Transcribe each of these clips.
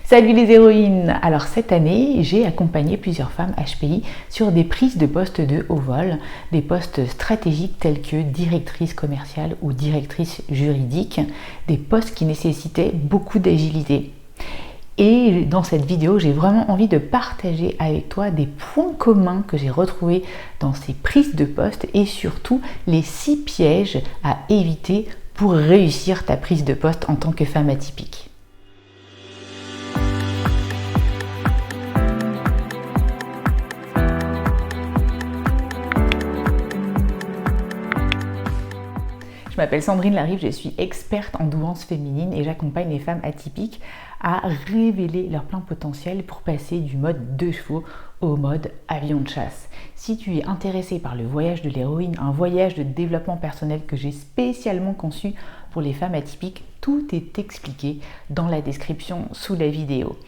Salut les héroïnes! Alors cette année, j'ai accompagné plusieurs femmes HPI sur des prises de postes de haut vol, des postes stratégiques tels que directrice commerciale ou directrice juridique, des postes qui nécessitaient beaucoup d'agilité. Et dans cette vidéo, j'ai vraiment envie de partager avec toi des points communs que j'ai retrouvés dans ces prises de poste et surtout les 6 pièges à éviter pour réussir ta prise de poste en tant que femme atypique. Je m'appelle Sandrine Larive, je suis experte en douance féminine et j'accompagne les femmes atypiques à révéler leur plein potentiel pour passer du mode 2 chevaux au mode avion de chasse. Si tu es intéressé par le voyage de l'héroïne, un voyage de développement personnel que j'ai spécialement conçu pour les femmes atypiques, tout est expliqué dans la description sous la vidéo.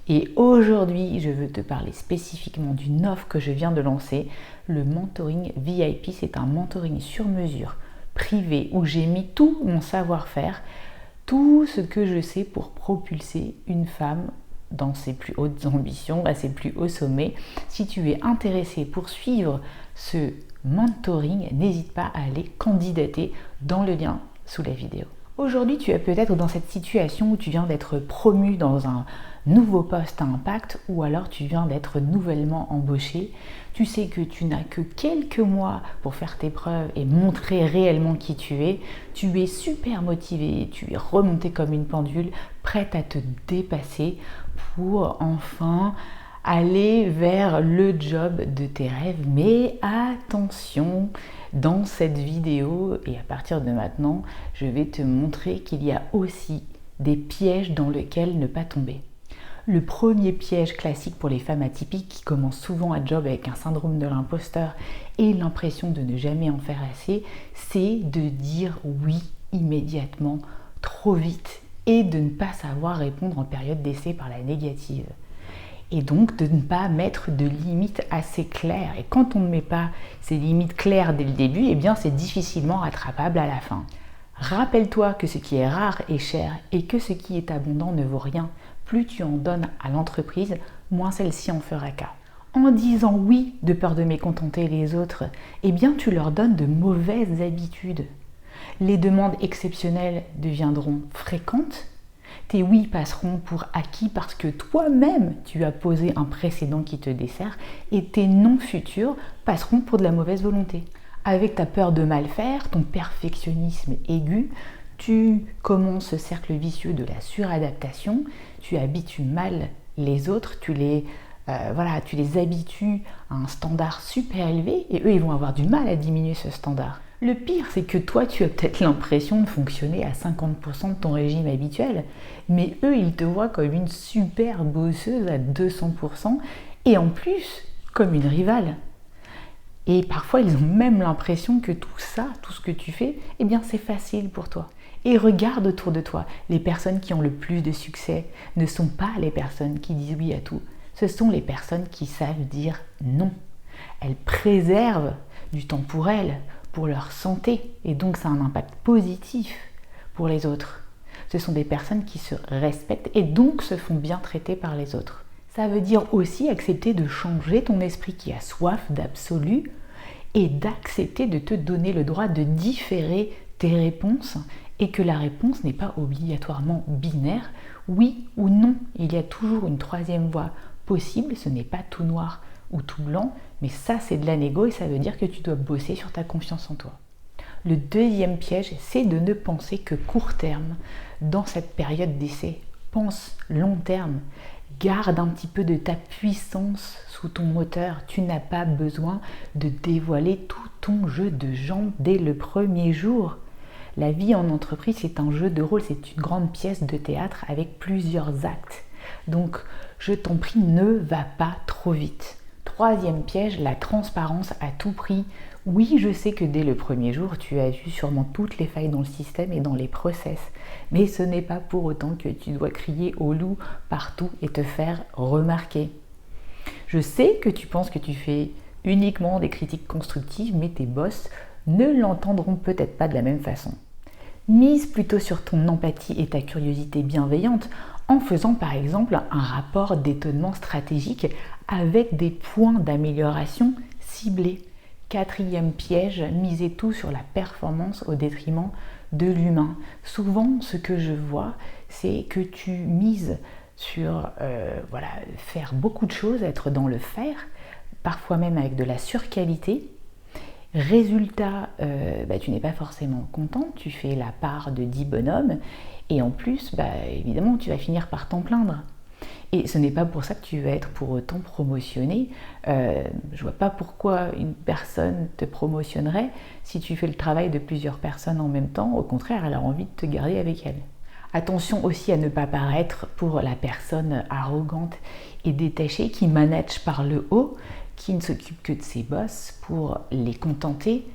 Et aujourd'hui, je veux te parler spécifiquement d'une offre que je viens de lancer, le mentoring VIP. C'est un mentoring sur mesure privé où j'ai mis tout mon savoir-faire, tout ce que je sais pour propulser une femme dans ses plus hautes ambitions, à ses plus hauts sommets. Si tu es intéressé pour suivre ce mentoring, n'hésite pas à aller candidater dans le lien sous la vidéo. Aujourd'hui, tu es peut-être dans cette situation où tu viens d'être promu dans un nouveau poste à impact ou alors tu viens d'être nouvellement embauché. Tu sais que tu n'as que quelques mois pour faire tes preuves et montrer réellement qui tu es. Tu es super motivé, tu es remonté comme une pendule, prête à te dépasser pour enfin aller vers le job de tes rêves. Mais attention, dans cette vidéo et à partir de maintenant, je vais te montrer qu'il y a aussi des pièges dans lesquels ne pas tomber. Le premier piège classique pour les femmes atypiques qui commencent souvent un job avec un syndrome de l'imposteur et l'impression de ne jamais en faire assez, c'est de dire oui immédiatement, trop vite et de ne pas savoir répondre en période d'essai par la négative. Et donc de ne pas mettre de limites assez claires. Et quand on ne met pas ces limites claires dès le début, eh bien c'est difficilement rattrapable à la fin. Rappelle-toi que ce qui est rare est cher et que ce qui est abondant ne vaut rien. Plus tu en donnes à l'entreprise, moins celle-ci en fera cas. En disant oui de peur de mécontenter les autres, eh bien tu leur donnes de mauvaises habitudes. Les demandes exceptionnelles deviendront fréquentes. Tes oui passeront pour acquis parce que toi-même tu as posé un précédent qui te dessert et tes non futurs passeront pour de la mauvaise volonté. Avec ta peur de mal faire, ton perfectionnisme aigu, tu commences ce cercle vicieux de la suradaptation, tu habitues mal les autres, tu les habitues à un standard super élevé et eux ils vont avoir du mal à diminuer ce standard. Le pire c'est que toi tu as peut-être l'impression de fonctionner à 50% de ton régime habituel, mais eux ils te voient comme une super bosseuse à 200% et en plus comme une rivale. Et parfois, ils ont même l'impression que tout ça, tout ce que tu fais, eh bien, c'est facile pour toi. Et regarde autour de toi, les personnes qui ont le plus de succès ne sont pas les personnes qui disent oui à tout. Ce sont les personnes qui savent dire non. Elles préservent du temps pour elles, pour leur santé, et donc ça a un impact positif pour les autres. Ce sont des personnes qui se respectent et donc se font bien traiter par les autres. Ça veut dire aussi accepter de changer ton esprit qui a soif d'absolu et d'accepter de te donner le droit de différer tes réponses et que la réponse n'est pas obligatoirement binaire, oui ou non. Il y a toujours une troisième voie possible, ce n'est pas tout noir ou tout blanc, mais ça c'est de la négo et ça veut dire que tu dois bosser sur ta confiance en toi. Le deuxième piège, c'est de ne penser que court terme dans cette période d'essai. Pense long terme. Garde un petit peu de ta puissance sous ton moteur. Tu n'as pas besoin de dévoiler tout ton jeu de jambes dès le premier jour. La vie en entreprise, c'est un jeu de rôle, c'est une grande pièce de théâtre avec plusieurs actes. Donc, je t'en prie, ne va pas trop vite. Troisième piège, la transparence à tout prix. Oui, je sais que dès le premier jour, tu as vu sûrement toutes les failles dans le système et dans les process. Mais ce n'est pas pour autant que tu dois crier au loup partout et te faire remarquer. Je sais que tu penses que tu fais uniquement des critiques constructives, mais tes boss ne l'entendront peut-être pas de la même façon. Mise plutôt sur ton empathie et ta curiosité bienveillante en faisant par exemple un rapport d'étonnement stratégique avec des points d'amélioration ciblés. Quatrième piège, misez tout sur la performance au détriment de l'humain. Souvent, ce que je vois, c'est que tu mises sur faire beaucoup de choses, être dans le faire, parfois même avec de la surqualité. Résultat, tu n'es pas forcément content, tu fais la part de 10 bonhommes et en plus, évidemment, tu vas finir par t'en plaindre. Et ce n'est pas pour ça que tu vas être pour autant promotionné. Je vois pas pourquoi une personne te promotionnerait si tu fais le travail de plusieurs personnes en même temps. Au contraire, elle a envie de te garder avec elle. Attention aussi à ne pas paraître pour la personne arrogante et détachée qui manage par le haut, qui ne s'occupe que de ses boss pour les contenter,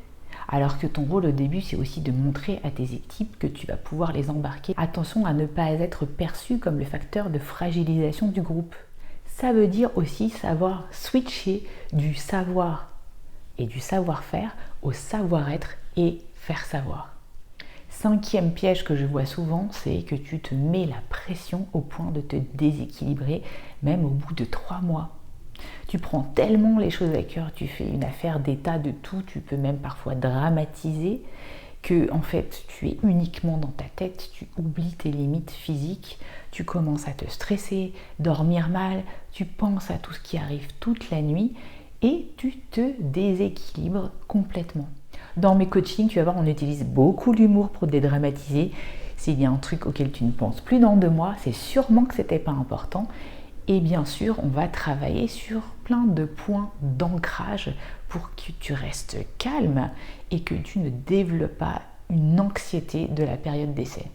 alors que ton rôle au début, c'est aussi de montrer à tes équipes que tu vas pouvoir les embarquer. Attention à ne pas être perçu comme le facteur de fragilisation du groupe. Ça veut dire aussi savoir switcher du savoir et du savoir-faire au savoir-être et faire savoir. Cinquième piège que je vois souvent, c'est que tu te mets la pression au point de te déséquilibrer, même au bout de 3 mois. Tu prends tellement les choses à cœur, tu fais une affaire d'état de tout, tu peux même parfois dramatiser, que en fait tu es uniquement dans ta tête, tu oublies tes limites physiques, tu commences à te stresser, dormir mal, tu penses à tout ce qui arrive toute la nuit et tu te déséquilibres complètement. Dans mes coachings, tu vas voir, on utilise beaucoup l'humour pour dédramatiser. S'il y a un truc auquel tu ne penses plus dans 2 mois, c'est sûrement que c'était pas important. Et bien sûr, on va travailler sur plein de points d'ancrage pour que tu restes calme et que tu ne développes pas une anxiété de la période d'essai.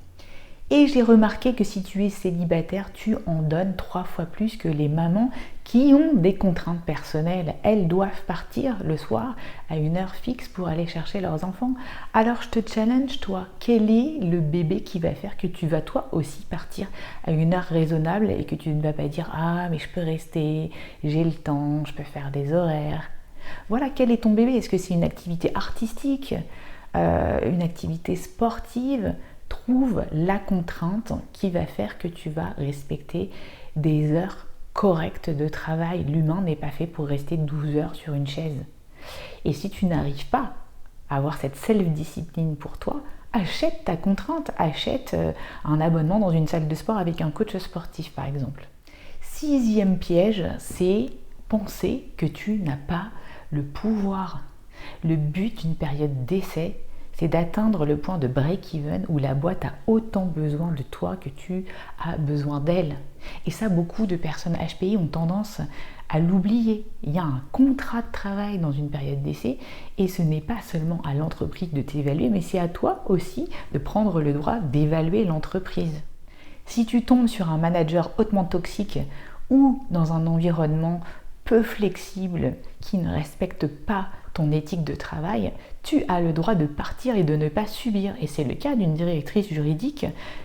Et j'ai remarqué que si tu es célibataire, tu en donnes 3 fois plus que les mamans qui ont des contraintes personnelles. Elles doivent partir le soir à une heure fixe pour aller chercher leurs enfants. Alors je te challenge, toi, quel est le bébé qui va faire que tu vas toi aussi partir à une heure raisonnable et que tu ne vas pas dire « Ah, mais je peux rester, j'ai le temps, je peux faire des horaires ». Voilà, quel est ton bébé? Est-ce que c'est une activité artistique, une activité sportive? Trouve la contrainte qui va faire que tu vas respecter des heures correctes de travail. L'humain n'est pas fait pour rester 12 heures sur une chaise. Et si tu n'arrives pas à avoir cette self-discipline pour toi, achète ta contrainte, achète un abonnement dans une salle de sport avec un coach sportif par exemple. 6e piège, c'est penser que tu n'as pas le pouvoir. Le but d'une période d'essai, c'est d'atteindre le point de break-even où la boîte a autant besoin de toi que tu as besoin d'elle. Et ça, beaucoup de personnes HPI ont tendance à l'oublier. Il y a un contrat de travail dans une période d'essai et ce n'est pas seulement à l'entreprise de t'évaluer, mais c'est à toi aussi de prendre le droit d'évaluer l'entreprise. Si tu tombes sur un manager hautement toxique ou dans un environnement peu flexible qui ne respecte pas ton éthique de travail, tu as le droit de partir et de ne pas subir. Et c'est le cas d'une directrice juridique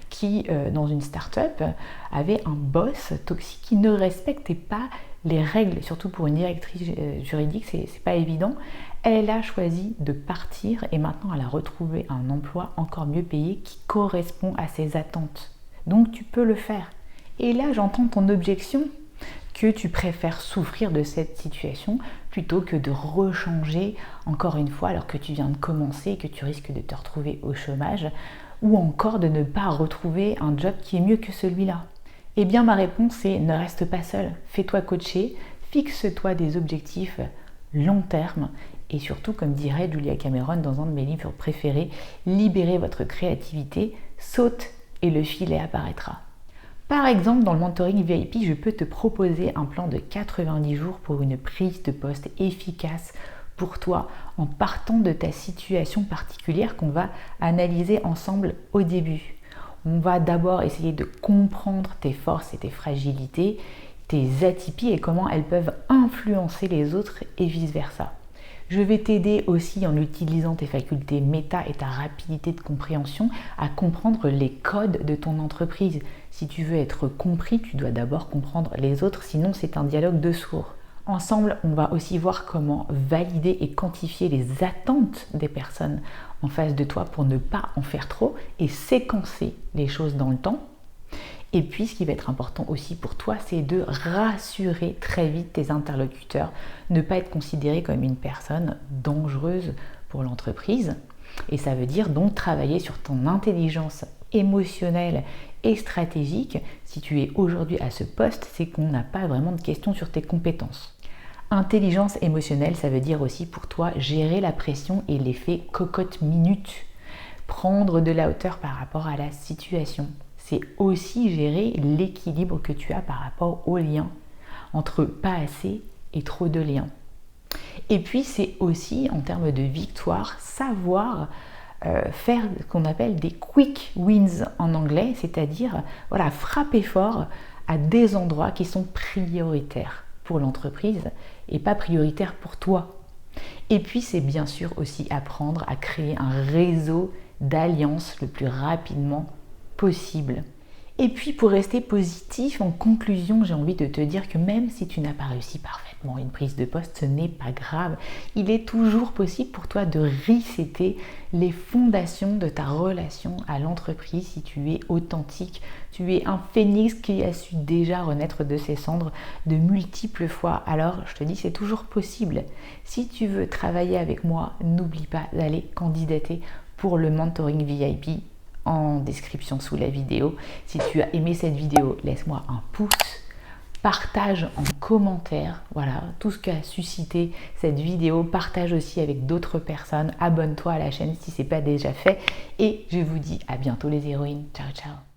qui, dans une start-up, avait un boss toxique qui ne respectait pas les règles, surtout pour une directrice juridique, c'est pas évident. Elle a choisi de partir et maintenant elle a retrouvé un emploi encore mieux payé qui correspond à ses attentes. Donc tu peux le faire. Et là, j'entends ton objection, que tu préfères souffrir de cette situation plutôt que de rechanger encore une fois alors que tu viens de commencer et que tu risques de te retrouver au chômage ou encore de ne pas retrouver un job qui est mieux que celui-là. Eh bien ma réponse est ne reste pas seul, fais-toi coacher, fixe-toi des objectifs long terme et surtout, comme dirait Julia Cameron dans un de mes livres préférés, libérez votre créativité, saute et le filet apparaîtra. Par exemple, dans le mentoring VIP, je peux te proposer un plan de 90 jours pour une prise de poste efficace pour toi en partant de ta situation particulière qu'on va analyser ensemble au début. On va d'abord essayer de comprendre tes forces et tes fragilités, tes atypies et comment elles peuvent influencer les autres et vice-versa. Je vais t'aider aussi en utilisant tes facultés méta et ta rapidité de compréhension à comprendre les codes de ton entreprise. Si tu veux être compris, tu dois d'abord comprendre les autres, sinon c'est un dialogue de sourds. Ensemble, on va aussi voir comment valider et quantifier les attentes des personnes en face de toi pour ne pas en faire trop et séquencer les choses dans le temps. Et puis, ce qui va être important aussi pour toi, c'est de rassurer très vite tes interlocuteurs, ne pas être considéré comme une personne dangereuse pour l'entreprise. Et ça veut dire donc travailler sur ton intelligence émotionnelle et stratégique. Si tu es aujourd'hui à ce poste, c'est qu'on n'a pas vraiment de questions sur tes compétences. Intelligence émotionnelle, ça veut dire aussi pour toi gérer la pression et l'effet cocotte-minute. Prendre de la hauteur par rapport à la situation. C'est aussi gérer l'équilibre que tu as par rapport aux liens entre pas assez et trop de liens. Et puis c'est aussi en termes de victoire, savoir faire ce qu'on appelle des quick wins en anglais, c'est-à-dire frapper fort à des endroits qui sont prioritaires pour l'entreprise et pas prioritaires pour toi. Et puis c'est bien sûr aussi apprendre à créer un réseau d'alliances le plus rapidement possible. Et puis pour rester positif, en conclusion, j'ai envie de te dire que même si tu n'as pas réussi parfaitement une prise de poste, ce n'est pas grave. Il est toujours possible pour toi de resetter les fondations de ta relation à l'entreprise si tu es authentique. Tu es un phénix qui a su déjà renaître de ses cendres de multiples fois. Alors je te dis, c'est toujours possible. Si tu veux travailler avec moi, n'oublie pas d'aller candidater pour le mentoring VIP en description sous la vidéo. Si tu as aimé cette vidéo, laisse-moi un pouce, partage en commentaire, tout ce qu'a suscité cette vidéo, partage aussi avec d'autres personnes, abonne-toi à la chaîne si ce n'est pas déjà fait et je vous dis à bientôt les héroïnes, ciao ciao.